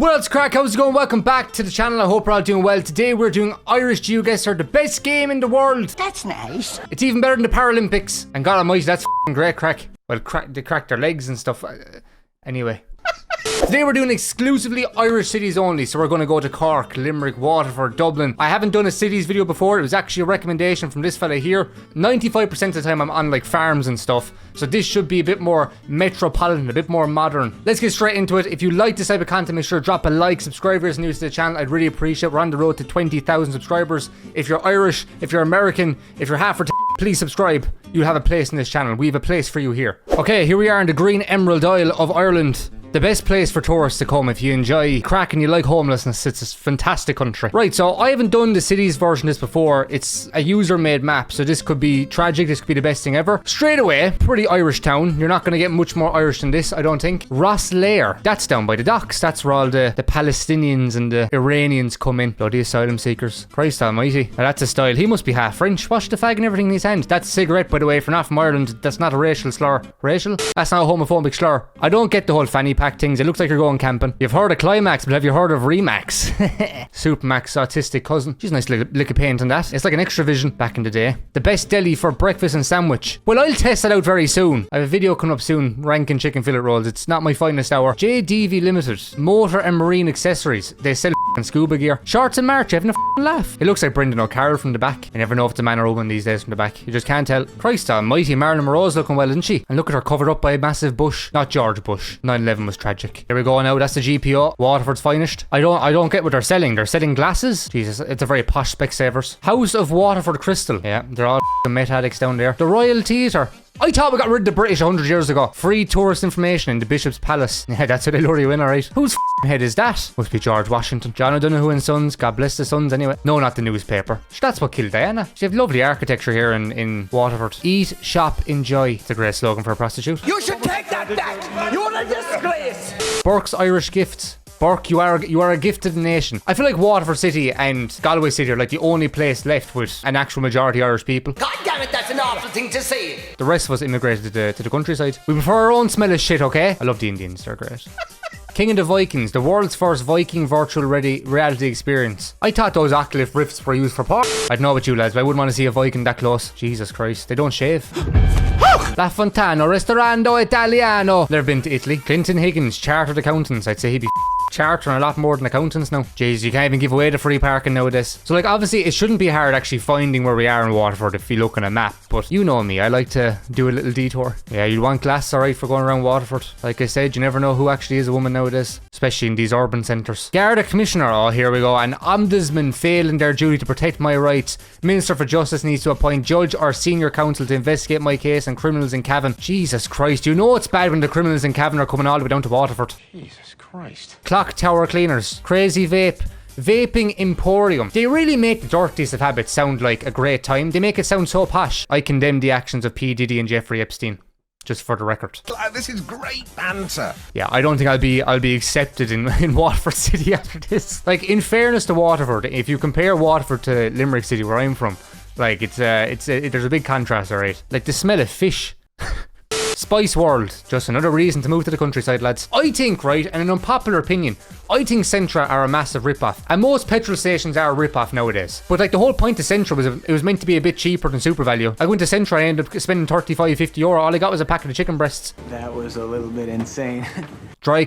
What's crack? How's it going? Welcome back to the channel. I hope we're all doing well. Today we're doing Irish Geoguessr, the best game in the world. That's nice. It's even better than the Paralympics. And God almighty, that's f***ing great crack. Well, they cracked their legs and stuff. Anyway. Today we're doing exclusively Irish cities only, so we're going to go to Cork, Limerick, Waterford, Dublin. I haven't done a cities video before. It was actually a recommendation from this fella here. 95% of the time I'm on like farms and stuff, so this should be a bit more metropolitan, a bit more modern. Let's get straight into it. If you like this type of content, make sure to drop a like, subscribe if you're new to the channel. I'd really appreciate it. We're on the road to 20,000 subscribers. If you're Irish, if you're American, if you're half or please subscribe. You'll have a place in this channel. We have a place for you here. Okay, here we are in the Green Emerald Isle of Ireland. The best place for tourists to come if you enjoy crack and you like homelessness. It's a fantastic country. Right, so I haven't done the cities version of this before. It's a user-made map, so this could be tragic. This could be the best thing ever. Straight away, pretty Irish town. You're not going to get much more Irish than this, I don't think. Rosslare. That's down by the docks. That's where all the Palestinians and the Iranians come in. Bloody asylum seekers. Christ almighty. Now that's a style. He must be half French. Watch the fag and everything in his hand. That's a cigarette, by the way. If you're not from Ireland, that's not a racial slur. Racial? That's not a homophobic slur. I don't get the whole fanny pack things. It looks like you're going camping. You've heard of Climax, but have you heard of Remax? Supermax autistic cousin. She's a nice lick of paint on that. It's like an extra vision back in the day. The best deli for breakfast and sandwich. Well, I'll test that out very soon. I have a video coming up soon ranking chicken fillet rolls. It's not my finest hour. JDV Limited. Motor and marine accessories. They sell scuba gear. Shorts and March. Having a laugh. It looks like Brendan O'Carroll from the back. You never know if it's a man or a woman these days from the back. You just can't tell. Christ almighty, Marilyn Monroe's looking well, isn't she? And look at her covered up by a massive bush. Not George Bush. 9/11 was tragic. Here we go now. That's the GPO. Waterford's finest. I don't get what they're selling. They're selling glasses. Jesus, it's a very posh Specsavers. House of Waterford Crystal. Yeah, they're all meth addicts down there. The Royal Theatre. I thought we got rid of the British 100 years ago. Free tourist information in the Bishop's Palace. Yeah, that's how they lure you in, alright. Whose head is that? Must be George Washington. John O'Donoghue and Sons. God bless the Sons anyway. No, not the newspaper. That's what killed Diana. She have lovely architecture here in Waterford. Eat, shop, enjoy. It's a great slogan for a prostitute. You should take that back. You're a disgrace. Burke's Irish Gifts. Burke, you are a gifted nation. I feel like Waterford City and Galway City are like the only place left with an actual majority Irish people. God damn it, that's an awful thing to say. The rest of us immigrated to the countryside. We prefer our own smell of shit, okay? I love the Indians, they're great. King of the Vikings, the world's first Viking virtual reality experience. I thought those Oculus Rifts were used for porn. I don't know about you lads, but I wouldn't want to see a Viking that close. Jesus Christ, they don't shave. La Fontana Ristorando Italiano. They've been to Italy. Clinton Higgins, chartered accountants. I'd say he'd be chartering a lot more than accountants now. Jeez, you can't even give away the free parking nowadays. So like obviously it shouldn't be hard actually finding where we are in Waterford if you look on a map, but you know me, I like to do a little detour. Yeah, you want glasses alright for going around Waterford. Like I said, you never know who actually is a woman nowadays, especially in these urban centres. Garda Commissioner, oh here we go, and Ombudsman fail in their duty to protect my rights. Minister for Justice needs to appoint judge or senior counsel to investigate my case and criminals in Cavan. Jesus Christ, you know it's bad when the criminals in Cavan are coming all the way down to Waterford. Jesus Christ. Clock Tower Cleaners, Crazy Vape, Vaping Emporium. They really make the dirtiest of habits sound like a great time. They make it sound so posh. I condemn the actions of P. Diddy and Jeffrey Epstein. Just for the record. This is great banter. Yeah, I don't think I'll be accepted in Waterford City after this. Like, in fairness to Waterford, if you compare Waterford to Limerick City where I'm from, like there's a big contrast, alright. Like the smell of fish. Spice World, just another reason to move to the countryside, lads. I think, right, and an unpopular opinion, I think Centra are a massive rip-off. And most petrol stations are a rip-off nowadays. But like the whole point of Centra was it was meant to be a bit cheaper than Super Value. I went to Centra and I ended up spending 35-50 euro. All I got was a packet of chicken breasts. That was a little bit insane. Dry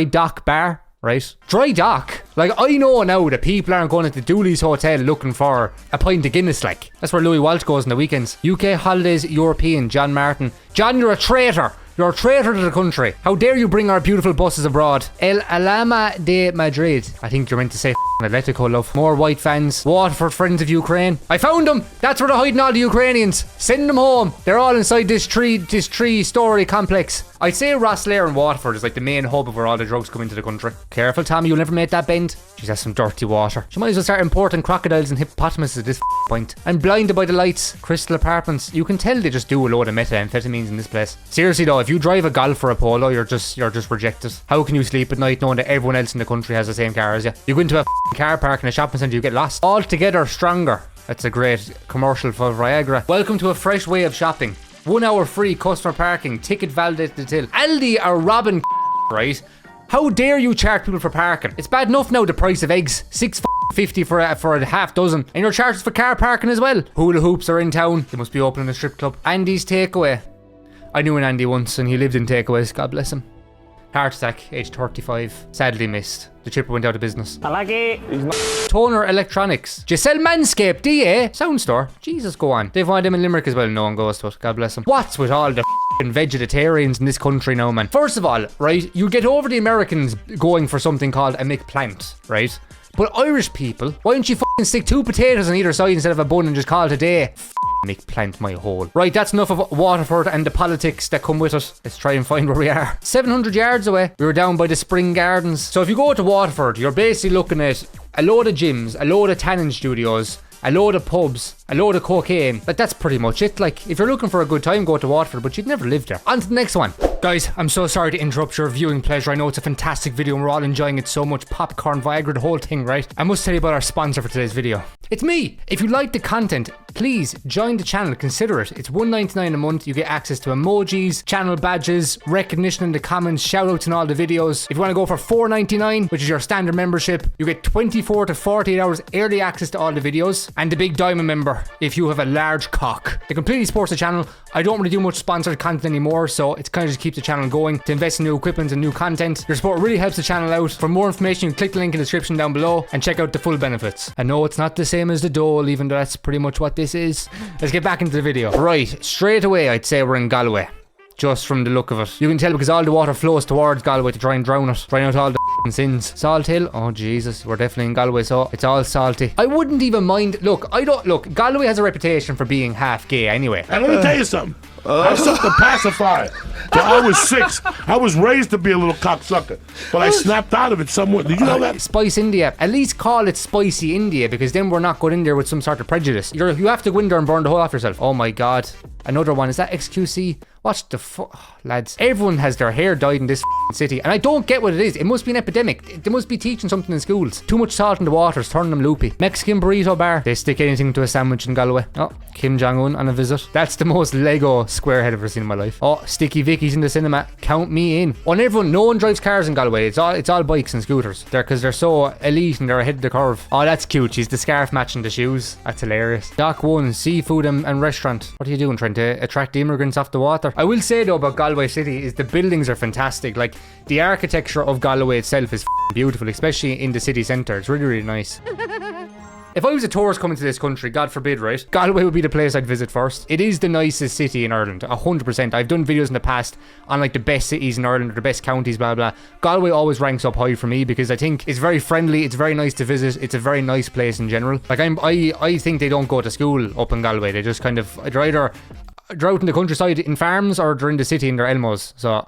dock bar. Right? Dry dock. Like, I know now that people aren't going into Dooley's Hotel looking for a pint of Guinness, like. That's where Louis Walsh goes on the weekends. UK Holidays European, John Martin. John, you're a traitor. You're a traitor to the country. How dare you bring our beautiful buses abroad? El Alama de Madrid. I think you're meant to say Atletico, love. More white fans. Waterford Friends of Ukraine. I found them. That's where they're hiding all the Ukrainians. Send them home. They're all inside this three-story complex. I'd say Rosslare and Waterford is like the main hub of where all the drugs come into the country. Careful, Tommy, you'll never make that bend. Jeez, that's some dirty water. You might as well start importing crocodiles and hippopotamuses at this point. I'm blinded by the lights. Crystal Apartments. You can tell they just do a load of methamphetamines in this place. Seriously though, if you drive a Golf or a Polo, you're just rejected. How can you sleep at night knowing that everyone else in the country has the same car as you? You go into a car park in a shopping centre, you get lost. Altogether stronger. That's a great commercial for Viagra. Welcome to a fresh way of shopping. 1 hour free customer parking. Ticket validated till. Aldi are robbing right? How dare you charge people for parking? It's bad enough now the price of eggs. $6.50 for a half dozen. And you're charged for car parking as well. Hula hoops are in town. They must be opening a strip club. Andy's Takeaway. I knew an Andy once and he lived in takeaways. God bless him. Heart attack, age 35. Sadly missed. The chipper went out of business. I like it. Toner Electronics. Do you sell Manscaped, do you? Sound store. Jesus, go on. They've one of them in Limerick as well. No one goes to it. God bless them. What's with all the vegetarians in this country now, man? First of all, right, you get over the Americans going for something called a McPlant, right? But Irish people, why don't you stick 2 potatoes on either side instead of a bun and just call it a day? McPlant my hole. Right, that's enough of Waterford and the politics that come with it. Let's try and find where we are. 700 yards away. We were down by the Spring Gardens. So if you go to Waterford, you're basically looking at a load of gyms, a load of tanning studios, a load of pubs, a load of cocaine. But that's pretty much it. Like, if you're looking for a good time, go to Waterford, but you'd never live there. On to the next one. Guys, I'm so sorry to interrupt your viewing pleasure. I know it's a fantastic video and we're all enjoying it so much. Popcorn, Viagra, the whole thing, right? I must tell you about our sponsor for today's video. It's me. If you like the content, please join the channel, consider it. It's $1.99 a month. You get access to emojis, channel badges, recognition in the comments, shout outs in all the videos. If you want to go for $4.99, which is your standard membership, you get 24 to 48 hours early access to all the videos. And the big diamond member, if you have a large cock. It completely supports the channel. I don't really do much sponsored content anymore, so it's kind of just keeps the channel going. To invest in new equipment and new content. Your support really helps the channel out. For more information, you can click the link in the description down below and check out the full benefits. I know it's not the same as the dole, even though that's pretty much what this is. Let's get back into the video. Right, straight away I'd say we're in Galway. Just from the look of it. You can tell because all the water flows towards Galway to try and drown it. Drown out all the sins. Salt Hill? Oh Jesus, we're definitely in Galway, so it's all salty. I wouldn't even mind. Look, Galway has a reputation for being half gay anyway. And let me tell you something. I sucked a pacifier till I was 6. I was raised to be a little cocksucker, but I snapped out of it somewhat. Did you know that? Spice India. At least call it Spicy India, because then we're not going in there with some sort of prejudice. You have to go in there and burn the whole off yourself. Oh my god. Another one. Is that XQC? What the fuck? Oh, lads. Everyone has their hair dyed in this city, and I don't get what it is. It must be an epidemic. They must be teaching something in schools. Too much salt in the water is turning them loopy. Mexican burrito bar. They stick anything to a sandwich in Galway. Oh, Kim Jong-un on a visit. That's the most Lego square head I've ever seen in my life. Oh, Sticky Vicky's in the cinema. Count me in. On everyone, no one drives cars in Galway. It's all bikes and scooters. Because they're so elite and they're ahead of the curve. Oh, that's cute. She's the scarf matching the shoes. That's hilarious. Dock 1, seafood and restaurant. What are you doing? Trying to attract the immigrants off the water? I will say though about Galway City is the buildings are fantastic. Like the architecture of Galway itself is beautiful, especially in the city centre. It's really, really nice. If I was a tourist coming to this country, God forbid, right, Galway would be the place I'd visit first. It is the nicest city in Ireland, 100%. I've done videos in the past on like the best cities in Ireland or the best counties, blah blah. Galway always ranks up high for me because I think it's very friendly, it's very nice to visit, it's a very nice place in general. Like I think they don't go to school up in Galway. They just kind of they're either out in the countryside in farms or they're in the city in their Elmos. So.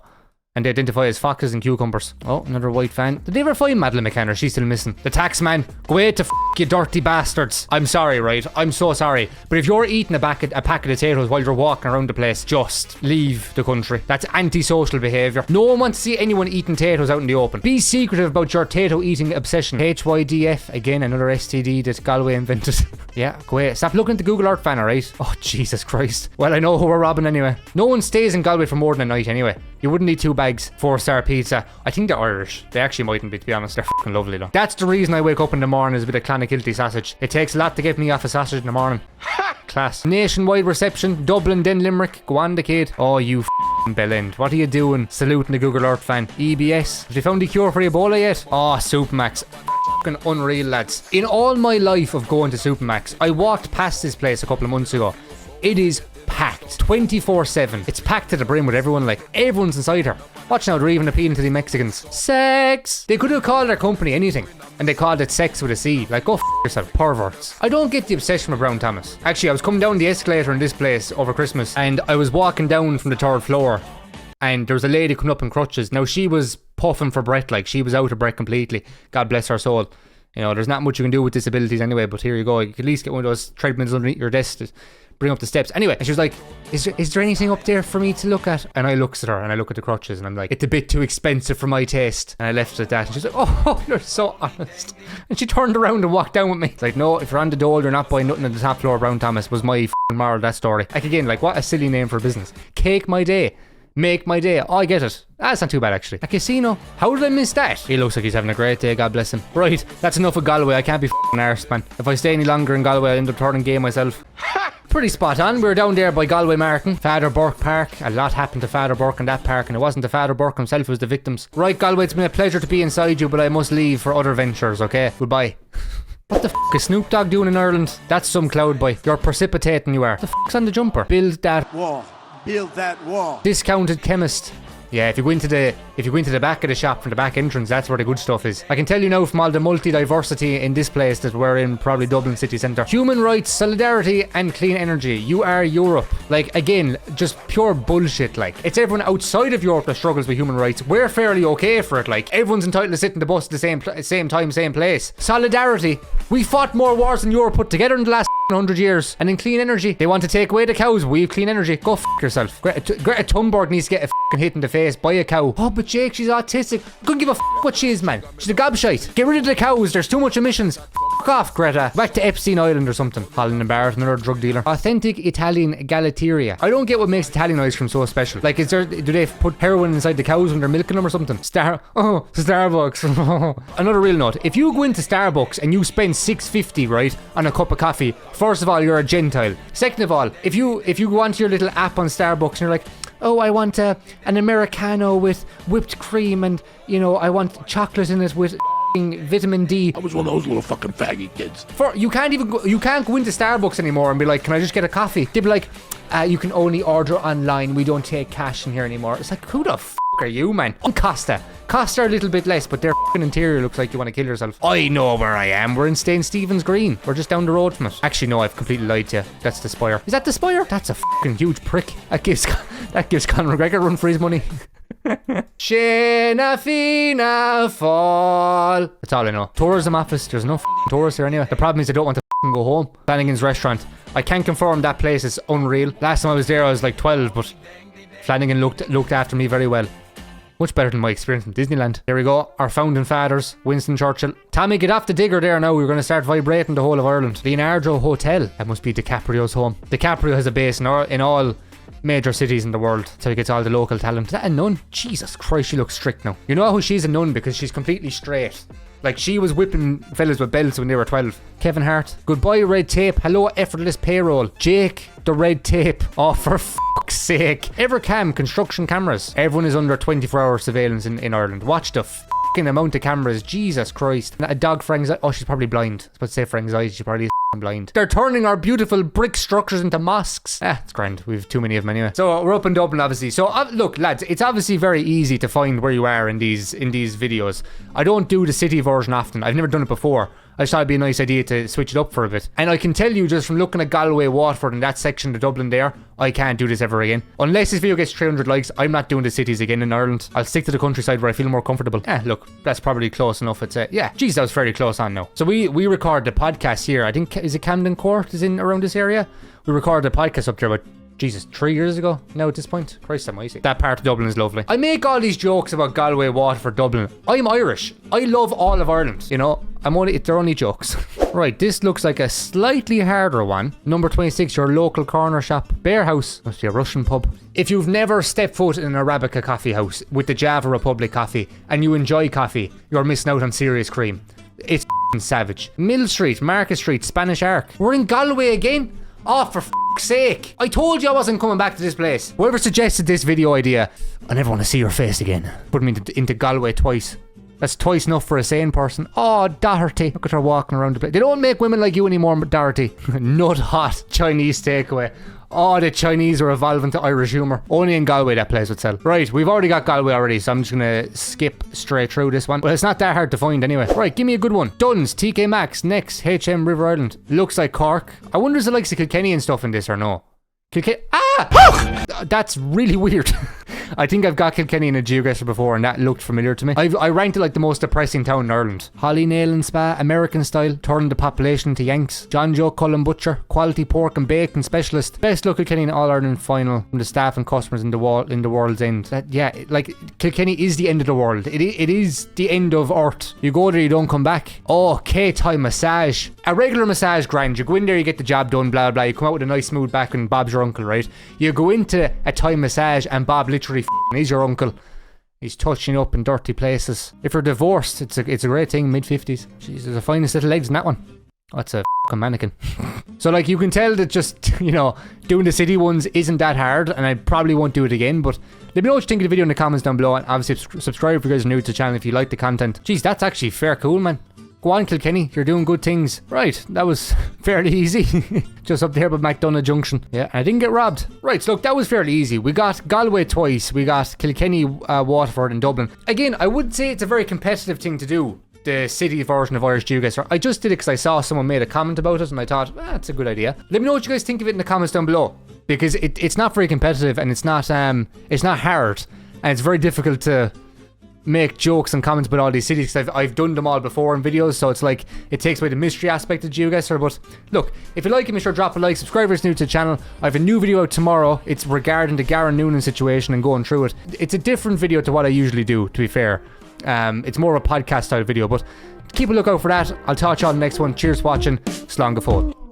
And they identify as foxes and cucumbers. Oh, another white fan. Did they ever find Madeleine McCann? She's still missing. The tax man. Go away to you dirty bastards. I'm sorry, right? I'm so sorry. But if you're eating a packet of potatoes while you're walking around the place, just leave the country. That's antisocial behaviour. No one wants to see anyone eating potatoes out in the open. Be secretive about your potato eating obsession. HYDF. Again, another STD that Galway invented. Yeah, go away. Stop looking at the Google Earth fan, alright? Oh, Jesus Christ. Well, I know who we're robbing anyway. No one stays in Galway for more than a night anyway. You wouldn't need 2 bags. 4-star pizza. I think they're Irish. They actually mightn't be, to be honest. They're fucking lovely though. That's the reason I wake up in the morning is with a Clonakilty sausage. It takes a lot to get me off a sausage in the morning. Class. Nationwide reception. Dublin, then Limerick. Go on the kid. Oh, you f***ing bellend. What are you doing? Saluting the Google Earth fan. EBS. Have they found the cure for Ebola yet? Oh, Supermax. Fucking unreal, lads. In all my life of going to Supermax, I walked past this place a couple of months ago. It is packed 24/7. It's packed to the brim with everyone, like everyone's inside her. Watch now, they're even appealing to the Mexicans. Sex! They could have called their company anything and they called it Sex with a C. Like, go f yourself, perverts. I don't get the obsession with Brown Thomas. Actually, I was coming down the escalator in this place over Christmas and I was walking down from the 3rd floor and there was a lady coming up in crutches. Now she was puffing for breath, like she was out of breath completely. God bless her soul. You know, there's not much you can do with disabilities anyway, but here you go. You can at least get one of those treadmills underneath your desk to bring up the steps. Anyway, and she was like, is there anything up there for me to look at? And I looks at her and I look at the crutches and I'm like, it's a bit too expensive for my taste. And I left it at that. And she's like, oh, you're so honest. And she turned around and walked down with me. It's like, no, if you're on the dole, you're not buying nothing at the top floor of Brown Thomas was my moral of that story. Like again, like what a silly name for a business. Cake my day. Make my day. Oh, I get it. That's not too bad, actually. A casino. How did I miss that? He looks like he's having a great day, God bless him. Right, that's enough of Galway. I can't be f***ing arsed, man. If I stay any longer in Galway, I'll end up turning gay myself. Pretty spot on. We were down there by Galway Martin, Father Burke Park. A lot happened to Father Burke in that park, and it wasn't the Father Burke himself, it was the victims. Right, Galway, it's been a pleasure to be inside you, but I must leave for other ventures, okay? Goodbye. What the f*** is Snoop Dogg doing in Ireland? That's some cloud boy. You're precipitating, you are. What the f***'s on the jumper? Build that wall. Build that wall. Discounted chemist. Yeah, if you go into the back of the shop from the back entrance, that's where the good stuff is. I can tell you now from all the multi-diversity in this place that we're in, probably Dublin city centre. Human rights, solidarity and clean energy. You are Europe. Like, again, just pure bullshit, like. It's everyone outside of Europe that struggles with human rights. We're fairly okay for it, like. Everyone's entitled to sit in the bus at the same time, same place. Solidarity. We fought more wars than Europe put together in the last 100 years. And in clean energy, they want to take away the cows. We have clean energy. Go f*** yourself. Greta Thunberg needs to get a f***ing hit in the face by a cow. Oh, but Jake, she's autistic. Couldn't give a f*** what she is, man. She's a gobshite. Get rid of the cows. There's too much emissions. F*** off, Greta. Back to Epstein Island or something. Holland and Barrett, another drug dealer. Authentic Italian Galateria. I don't get what makes Italian ice cream so special. Like, do they put heroin inside the cows when they're milking them or something? Starbucks. Another real note. If you go into Starbucks and you spend $6.50, right, on a cup of coffee, first of all, you're a Gentile. Second of all, if you go onto your little app on Starbucks and you're like, oh, I want an Americano with whipped cream and, you know, I want chocolate in it with vitamin D. I was one of those little fucking faggy kids. You can't go into Starbucks anymore and be like, can I just get a coffee? They'd be like, you can only order online. We don't take cash in here anymore. It's like, who the f*** are you, man? Costa are a little bit less, but their f***ing interior looks like you want to kill yourself. I know where I am. We're in St. Stephen's Green. We're just down the road from it. Actually, no, I've completely lied to you. That's the Spire. Is that the Spire? That's a f***ing huge prick. That gives Conor McGregor a run for his money. Shena Fina Fall. That's all I know. Tourism office. There's no f***ing tourists here anyway. The problem is I don't want to f***ing go home. Flanagan's restaurant. I can confirm that place is unreal. Last time I was there I was like 12, but Flanagan looked after me very well. Much better than my experience in Disneyland. There we go. Our founding fathers, Winston Churchill. Tommy, get off the digger there now. We're going to start vibrating the whole of Ireland. Leonardo Hotel. That must be DiCaprio's home. DiCaprio has a base in all major cities in the world, so he gets all the local talent. Is that a nun? Jesus Christ, she looks strict now. You know how she's a nun? Because she's completely straight. Like, she was whipping fellas with belts when they were 12. Kevin Hart. Goodbye, red tape. Hello, effortless payroll. Jake, the red tape. Oh, for fuck's sake. Evercam construction cameras. Everyone is under 24-hour surveillance in Ireland. Watch the fucking amount of cameras. Jesus Christ. A dog for anxiety. Oh, she's probably blind. I was about to say for anxiety. She probably is blind. They're turning our beautiful brick structures into mosques. It's grand. We've too many of them anyway. So we're up in Dublin, obviously. So look, lads, it's obviously very easy to find where you are in these videos. I don't do the city version often. I've never done it before. I just thought it'd be a nice idea to switch it up for a bit. And I can tell you just from looking at Galway, Waterford and that section of Dublin there, I can't do this ever again. Unless this video gets 300 likes, I'm not doing the cities again in Ireland. I'll stick to the countryside where I feel more comfortable. Look, that's probably close enough. It's geez, that was very close on now. So we record the podcast here. I think, is it Camden Court is in around this area? We recorded a podcast up there about, Jesus, 3 years ago now at this point. Christ almighty. That part of Dublin is lovely. I make all these jokes about Galway, Waterford, Dublin. I'm Irish. I love all of Ireland, you know. They're only jokes. Right, this looks like a slightly harder one. Number 26, your local corner shop. Bear House. Must be a Russian pub. If you've never stepped foot in an Arabica coffee house with the Java Republic coffee and you enjoy coffee, you're missing out on serious cream. It's savage. Mill Street, Market Street, Spanish Arc. We're in Galway again? Oh, for fuck's sake. I told you I wasn't coming back to this place. Whoever suggested this video idea, I never want to see your face again. Put me into Galway twice. That's twice enough for a sane person. Oh, Doherty. Look at her walking around the place. They don't make women like you anymore, Doherty. Nut hot Chinese takeaway. Oh, the Chinese are evolving to Irish humour. Only in Galway that place would sell. Right, we've already got Galway already, so I'm just gonna skip straight through this one. Well, it's not that hard to find anyway. Right, give me a good one. Duns, TK Maxx, Next, HM River Island. Looks like Cork. I wonder if it likes the Kilkenny and stuff in this or no. Kilkenny. That's really weird. I think I've got Kilkenny in a Geoguessr before and that looked familiar to me. I ranked it like the most depressing town in Ireland. Holly Nail and Spa, American style, turning the population to Yanks. John Joe Cullen Butcher, quality pork and bacon specialist. Best look Kilkenny in All-Ireland final from the staff and customers in the world's end. Kilkenny is the end of the world. It is the end of Earth. You go there, you don't come back. Oh, K-Thai massage. A regular massage grand. You go in there, you get the job done, blah, blah. You come out with a nice smooth back and Bob's your uncle, right? You go into a Thai massage and Bob literally literally he's your uncle. He's touching you up in dirty places. If you're divorced, it's a great thing, mid-50s. Jeez, there's the finest little legs in that one. That's a fucking mannequin. So like you can tell that just, you know, doing the city ones isn't that hard, and I probably won't do it again, but let me know what you think of the video in the comments down below, and obviously subscribe if you guys are new to the channel if you like the content. Jeez, that's actually fair cool, man. Go on, Kilkenny, you're doing good things. Right, that was fairly easy. Just up there by McDonough Junction. Yeah, I didn't get robbed. Right, so look, that was fairly easy. We got Galway twice, we got Kilkenny, Waterford and Dublin. Again, I would say it's a very competitive thing to do, the city version of Irish Geoguessr. I just did it because I saw someone made a comment about it and I thought, that's a good idea. Let me know what you guys think of it in the comments down below, because it's not very competitive and it's not hard, and it's very difficult to make jokes and comments about all these cities because I've done them all before in videos, so it's like it takes away the mystery aspect of Geoguessr. But look, if you like it, make sure to drop a like. Subscribe if you're new to the channel. I have a new video out tomorrow. It's regarding the Garen Noonan situation and going through it. It's a different video to what I usually do, to be fair. It's more of a podcast style video, but keep a lookout for that. I'll talk to you on the next one. Cheers for watching. Slán go fóill.